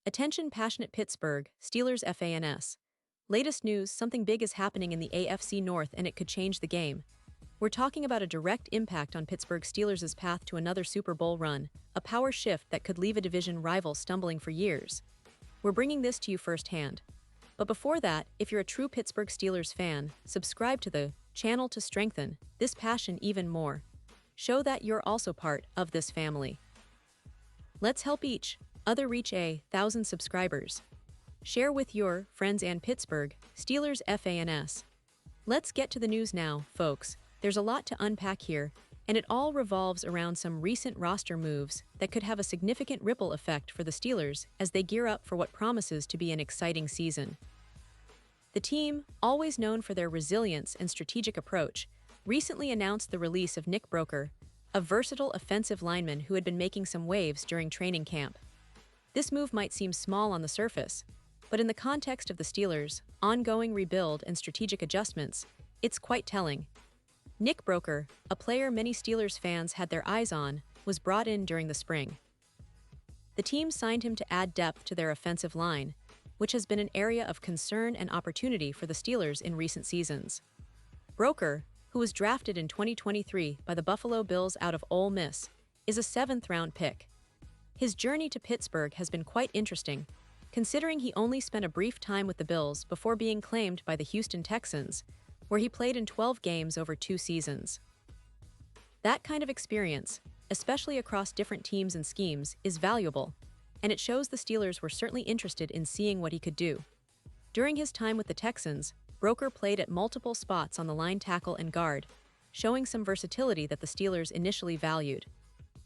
Attention passionate Pittsburgh Steelers fans. Latest news, something big is happening in the AFC North and it could change the game. We're talking about a direct impact on Pittsburgh Steelers' path to another Super Bowl run, a power shift that could leave a division rival stumbling for years. We're bringing this to you firsthand. But before that, if you're a true Pittsburgh Steelers fan, subscribe to the channel to strengthen this passion even more. Show that you're also part of this family. Let's help each other reach 1,000 subscribers. Share with your friends and Pittsburgh Steelers fans. Let's get to the news now, folks. There's a lot to unpack here, and it all revolves around some recent roster moves that could have a significant ripple effect for the Steelers as they gear up for what promises to be an exciting season. The team, always known for their resilience and strategic approach, recently announced the release of Nick Broeker, a versatile offensive lineman who had been making some waves during training camp. This move might seem small on the surface, but in the context of the Steelers' ongoing rebuild and strategic adjustments, it's quite telling. Nick Broeker, a player many Steelers fans had their eyes on, was brought in during the spring. The team signed him to add depth to their offensive line, which has been an area of concern and opportunity for the Steelers in recent seasons. Broeker, who was drafted in 2023 by the Buffalo Bills out of Ole Miss, is a 7th-round pick. His journey to Pittsburgh has been quite interesting, considering he only spent a brief time with the Bills before being claimed by the Houston Texans, where he played in 12 games over 2 seasons. That kind of experience, especially across different teams and schemes, is valuable, and it shows the Steelers were certainly interested in seeing what he could do. During his time with the Texans, Broeker played at multiple spots on the line tackle and guard, showing some versatility that the Steelers initially valued.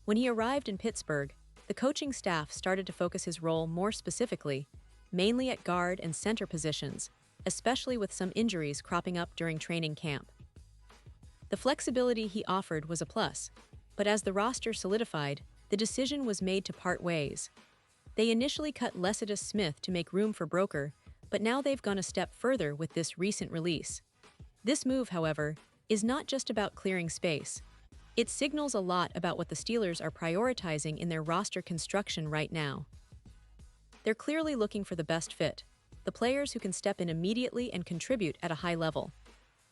When he arrived in Pittsburgh, the coaching staff started to focus his role more specifically, mainly at guard and center positions, especially with some injuries cropping up during training camp. The flexibility he offered was a plus, but as the roster solidified, the decision was made to part ways. They initially cut Lecitus Smith to make room for Broeker, but now they've gone a step further with this recent release. This move, however, is not just about clearing space. It signals a lot about what the Steelers are prioritizing in their roster construction right now. They're clearly looking for the best fit, the players who can step in immediately and contribute at a high level.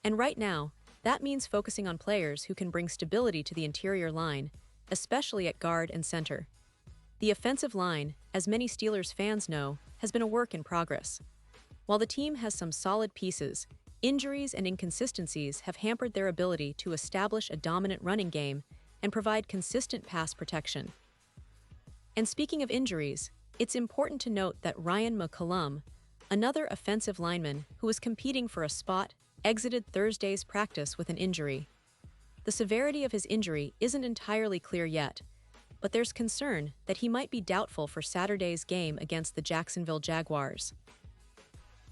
And right now, that means focusing on players who can bring stability to the interior line, especially at guard and center. The offensive line, as many Steelers fans know, has been a work in progress. While the team has some solid pieces, injuries and inconsistencies have hampered their ability to establish a dominant running game and provide consistent pass protection. And speaking of injuries, it's important to note that Ryan McCollum, another offensive lineman who was competing for a spot, exited Thursday's practice with an injury. The severity of his injury isn't entirely clear yet, but there's concern that he might be doubtful for Saturday's game against the Jacksonville Jaguars.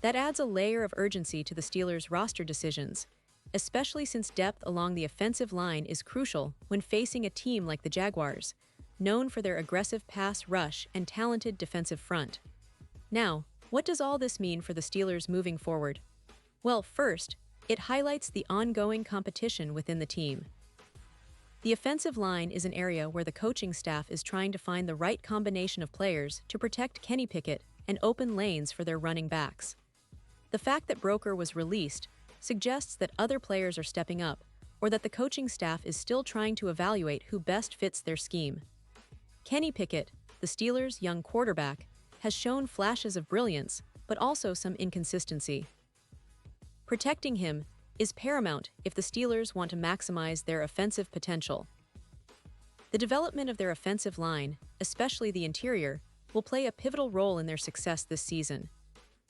That adds a layer of urgency to the Steelers' roster decisions, especially since depth along the offensive line is crucial when facing a team like the Jaguars, known for their aggressive pass rush and talented defensive front. Now, what does all this mean for the Steelers moving forward? Well, first, it highlights the ongoing competition within the team. The offensive line is an area where the coaching staff is trying to find the right combination of players to protect Kenny Pickett and open lanes for their running backs. The fact that Broeker was released suggests that other players are stepping up, or that the coaching staff is still trying to evaluate who best fits their scheme. Kenny Pickett, the Steelers' young quarterback, has shown flashes of brilliance, but also some inconsistency. Protecting him is paramount if the Steelers want to maximize their offensive potential. The development of their offensive line, especially the interior, will play a pivotal role in their success this season.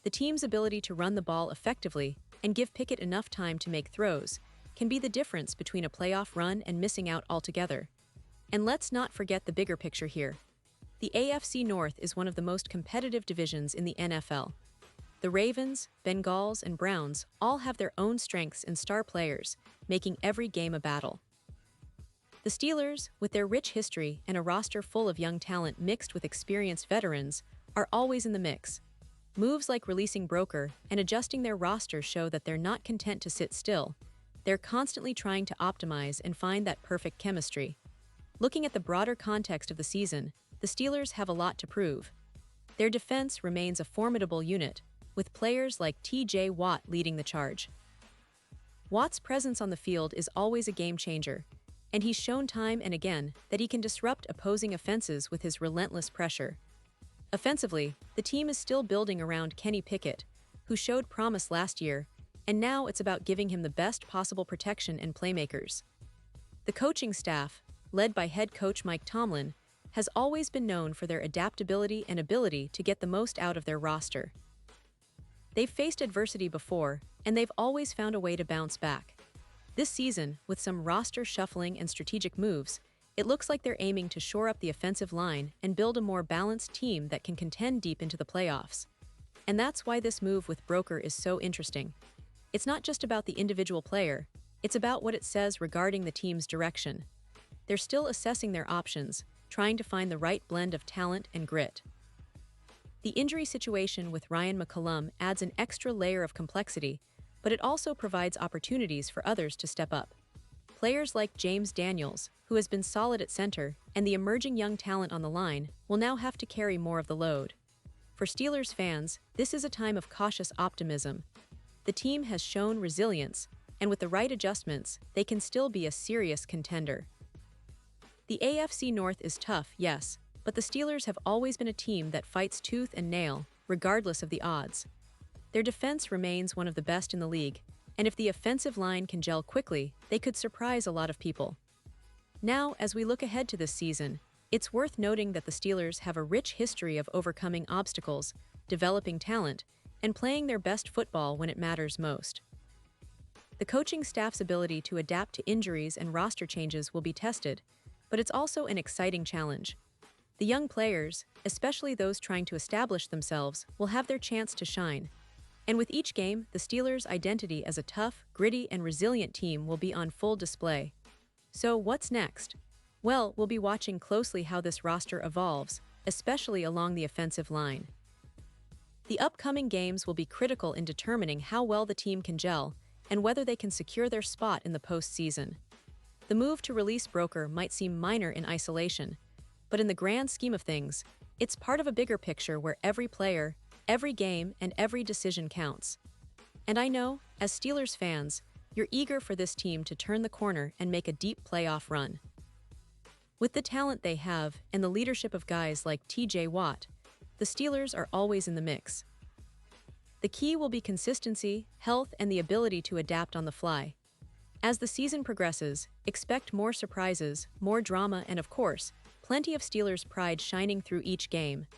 The team's ability to run the ball effectively and give Pickett enough time to make throws can be the difference between a playoff run and missing out altogether. And let's not forget the bigger picture here. The AFC North is one of the most competitive divisions in the NFL. The Ravens, Bengals, and Browns all have their own strengths and star players, making every game a battle. The Steelers, with their rich history and a roster full of young talent mixed with experienced veterans, are always in the mix. Moves like releasing Broeker and adjusting their roster show that they're not content to sit still. They're constantly trying to optimize and find that perfect chemistry. Looking at the broader context of the season, the Steelers have a lot to prove. Their defense remains a formidable unit, with players like T.J. Watt leading the charge. Watt's presence on the field is always a game changer, and he's shown time and again that he can disrupt opposing offenses with his relentless pressure. Offensively, the team is still building around Kenny Pickett, who showed promise last year, and now it's about giving him the best possible protection and playmakers. The coaching staff, led by head coach Mike Tomlin, has always been known for their adaptability and ability to get the most out of their roster. They've faced adversity before, and they've always found a way to bounce back. This season, with some roster shuffling and strategic moves, it looks like they're aiming to shore up the offensive line and build a more balanced team that can contend deep into the playoffs. And that's why this move with Broker is so interesting. It's not just about the individual player, it's about what it says regarding the team's direction. They're still assessing their options, trying to find the right blend of talent and grit. The injury situation with Ryan McCollum adds an extra layer of complexity, but it also provides opportunities for others to step up. Players like James Daniels, who has been solid at center, and the emerging young talent on the line will now have to carry more of the load. For Steelers fans, this is a time of cautious optimism. The team has shown resilience, and with the right adjustments, they can still be a serious contender. The AFC North is tough, yes, but the Steelers have always been a team that fights tooth and nail, regardless of the odds. Their defense remains one of the best in the league, and if the offensive line can gel quickly, they could surprise a lot of people. Now, as we look ahead to this season, it's worth noting that the Steelers have a rich history of overcoming obstacles, developing talent, and playing their best football when it matters most. The coaching staff's ability to adapt to injuries and roster changes will be tested, but it's also an exciting challenge. The young players, especially those trying to establish themselves, will have their chance to shine. And with each game, the Steelers' identity as a tough, gritty, and resilient team will be on full display. So what's next? Well, we'll be watching closely how this roster evolves, especially along the offensive line. The upcoming games will be critical in determining how well the team can gel and whether they can secure their spot in the postseason. The move to release Broker might seem minor in isolation, but in the grand scheme of things, it's part of a bigger picture where every player, every game, and every decision counts. And I know, as Steelers fans, you're eager for this team to turn the corner and make a deep playoff run. With the talent they have and the leadership of guys like T.J. Watt, the Steelers are always in the mix. The key will be consistency, health, and the ability to adapt on the fly. As the season progresses, expect more surprises, more drama, and of course, plenty of Steelers pride shining through each game.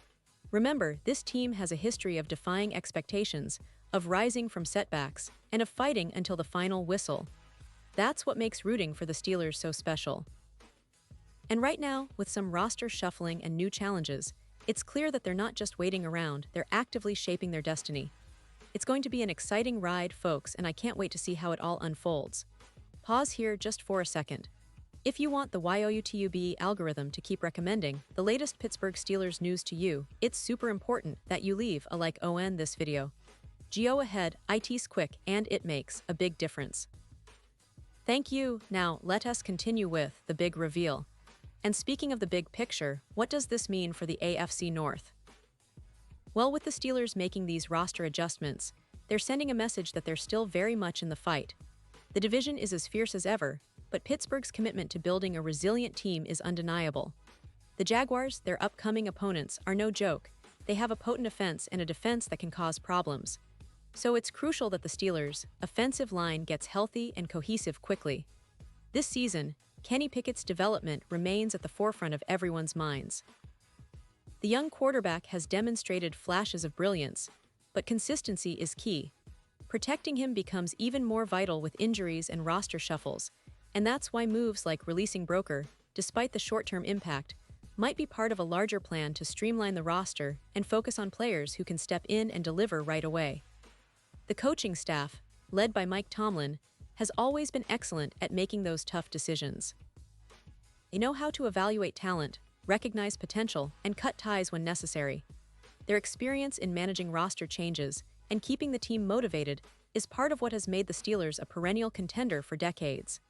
Remember, this team has a history of defying expectations, of rising from setbacks, and of fighting until the final whistle. That's what makes rooting for the Steelers so special. And right now, with some roster shuffling and new challenges, it's clear that they're not just waiting around, they're actively shaping their destiny. It's going to be an exciting ride, folks, and I can't wait to see how it all unfolds. Pause here just for a second. If you want the YouTube algorithm to keep recommending the latest Pittsburgh Steelers news to you, it's super important that you leave a like on this video. Go ahead, it's quick and it makes a big difference. Thank you. Now, let us continue with the big reveal. And speaking of the big picture, what does this mean for the AFC North? Well, with the Steelers making these roster adjustments, they're sending a message that they're still very much in the fight. The division is as fierce as ever, but Pittsburgh's commitment to building a resilient team is undeniable. The Jaguars, their upcoming opponents, are no joke. They have a potent offense and a defense that can cause problems. So it's crucial that the Steelers' offensive line gets healthy and cohesive quickly. This season, Kenny Pickett's development remains at the forefront of everyone's minds. The young quarterback has demonstrated flashes of brilliance, but consistency is key. Protecting him becomes even more vital with injuries and roster shuffles, and that's why moves like releasing Broker, despite the short-term impact, might be part of a larger plan to streamline the roster and focus on players who can step in and deliver right away. The coaching staff, led by Mike Tomlin, has always been excellent at making those tough decisions. They know how to evaluate talent, recognize potential, and cut ties when necessary. Their experience in managing roster changes and keeping the team motivated is part of what has made the Steelers a perennial contender for decades.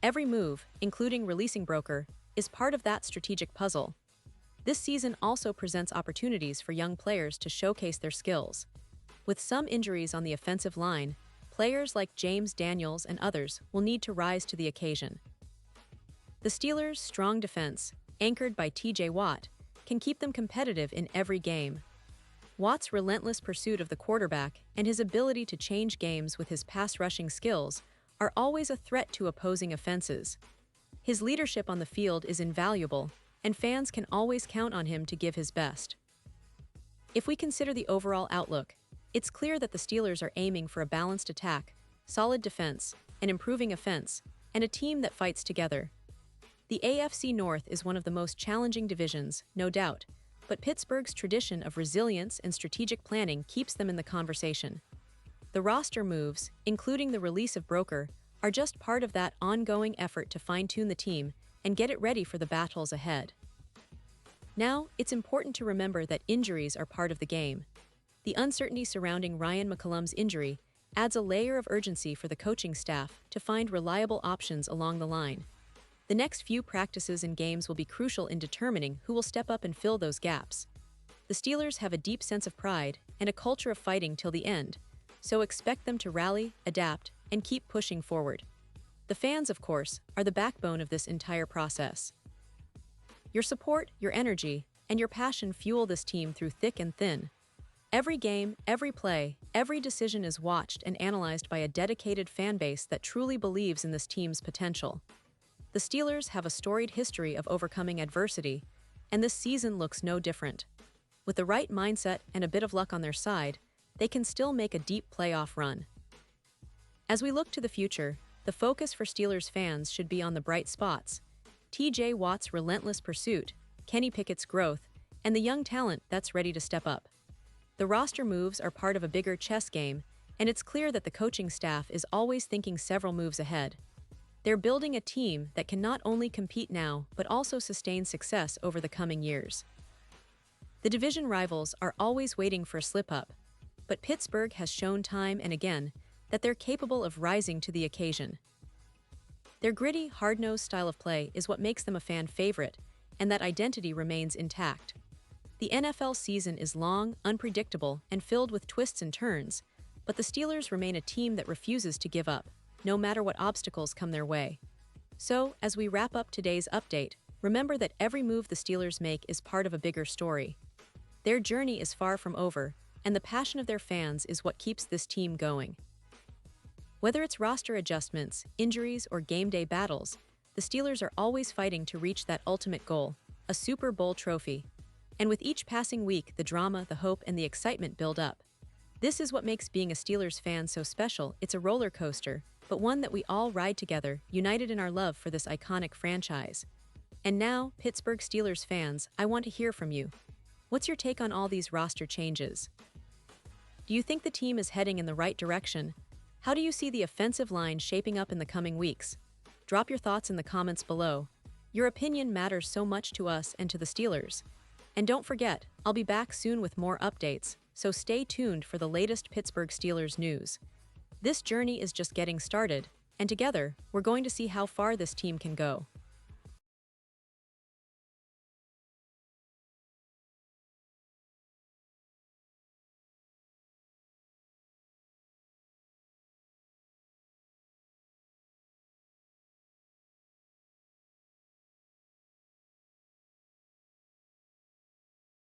Every move, including releasing Broker, is part of that strategic puzzle. This season also presents opportunities for young players to showcase their skills. With some injuries on the offensive line, players like James Daniels and others will need to rise to the occasion. The Steelers' strong defense, anchored by T.J. Watt, can keep them competitive in every game. Watt's relentless pursuit of the quarterback and his ability to change games with his pass-rushing skills are always a threat to opposing offenses. His leadership on the field is invaluable, and fans can always count on him to give his best. If we consider the overall outlook, it's clear that the Steelers are aiming for a balanced attack, solid defense, an improving offense, and a team that fights together. The AFC North is one of the most challenging divisions, no doubt, but Pittsburgh's tradition of resilience and strategic planning keeps them in the conversation. The roster moves, including the release of Broker, are just part of that ongoing effort to fine-tune the team and get it ready for the battles ahead. Now, it's important to remember that injuries are part of the game. The uncertainty surrounding Ryan McCollum's injury adds a layer of urgency for the coaching staff to find reliable options along the line. The next few practices and games will be crucial in determining who will step up and fill those gaps. The Steelers have a deep sense of pride and a culture of fighting till the end, so expect them to rally, adapt, and keep pushing forward. The fans, of course, are the backbone of this entire process. Your support, your energy, and your passion fuel this team through thick and thin. Every game, every play, every decision is watched and analyzed by a dedicated fan base that truly believes in this team's potential. The Steelers have a storied history of overcoming adversity, and this season looks no different. With the right mindset and a bit of luck on their side, they can still make a deep playoff run. As we look to the future, the focus for Steelers fans should be on the bright spots: T.J. Watt's relentless pursuit, Kenny Pickett's growth, and the young talent that's ready to step up. The roster moves are part of a bigger chess game, and it's clear that the coaching staff is always thinking several moves ahead. They're building a team that can not only compete now, but also sustain success over the coming years. The division rivals are always waiting for a slip-up, but Pittsburgh has shown time and again that they're capable of rising to the occasion. Their gritty, hard-nosed style of play is what makes them a fan favorite, and that identity remains intact. The NFL season is long, unpredictable, and filled with twists and turns, but the Steelers remain a team that refuses to give up, no matter what obstacles come their way. So, as we wrap up today's update, remember that every move the Steelers make is part of a bigger story. Their journey is far from over, and the passion of their fans is what keeps this team going. Whether it's roster adjustments, injuries, or game day battles, the Steelers are always fighting to reach that ultimate goal, a Super Bowl trophy. And with each passing week, the drama, the hope, and the excitement build up. This is what makes being a Steelers fan so special. It's a roller coaster, but one that we all ride together, united in our love for this iconic franchise. And now, Pittsburgh Steelers fans, I want to hear from you. What's your take on all these roster changes? Do you think the team is heading in the right direction? How do you see the offensive line shaping up in the coming weeks? Drop your thoughts in the comments below. Your opinion matters so much to us and to the Steelers. And don't forget, I'll be back soon with more updates, so stay tuned for the latest Pittsburgh Steelers news. This journey is just getting started, and together, we're going to see how far this team can go.